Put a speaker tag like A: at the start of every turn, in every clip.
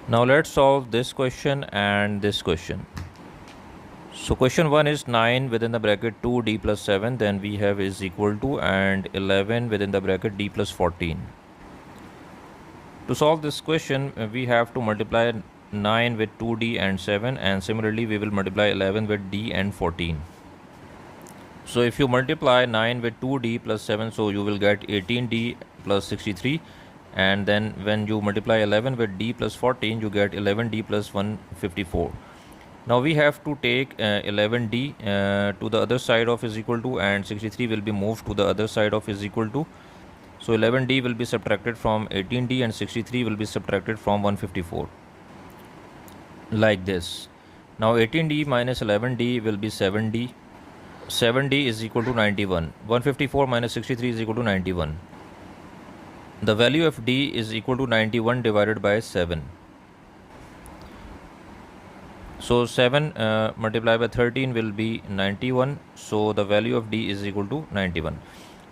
A: Now let's solve this question and this question. So question 1 is 9 within the bracket 2d plus 7, then we have is equal to, and 11 within the bracket d plus 14. To solve this question, we have to multiply 9 with 2d and 7, and similarly we will multiply 11 with d and 14. So if you multiply 9 with 2d plus 7, so you will get 18d plus 63, and then when you multiply 11 with d plus 14, you get 11d plus 154. Now we have to take 11d to the other side of is equal to, and 63 will be moved to the other side of is equal to. So 11d will be subtracted from 18d and 63 will be subtracted from 154, like this. Now 18d minus 11d will be 7d. 7d is equal to 91. 154 minus 63 is equal to 91. The value of d is equal to 91 divided by 7. So 7 multiplied by 13 will be 91. So the value of d is equal to 91.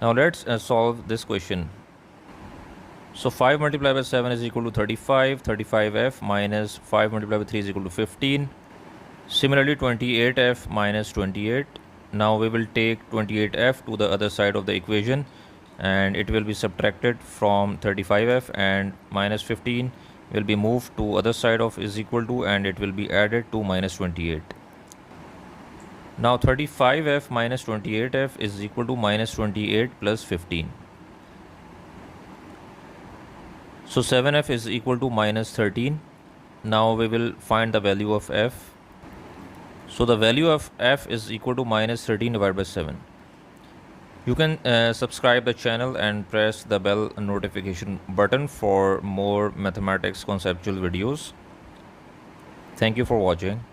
A: Now let's solve this question. So 5 multiplied by 7 is equal to 35. 35f minus 5 multiplied by 3 is equal to 15. Similarly 28f minus 28. Now we will take 28f to the other side of the equation, and it will be subtracted from 35f, and minus 15 will be moved to other side of is equal to, and it will be added to minus 28. Now 35f minus 28f is equal to minus 28 plus 15. So 7f is equal to minus 13. Now we will find the value of f. So the value of f is equal to minus 13 divided by 7. You can subscribe the channel and press the bell notification button for more mathematics conceptual videos. Thank you for watching.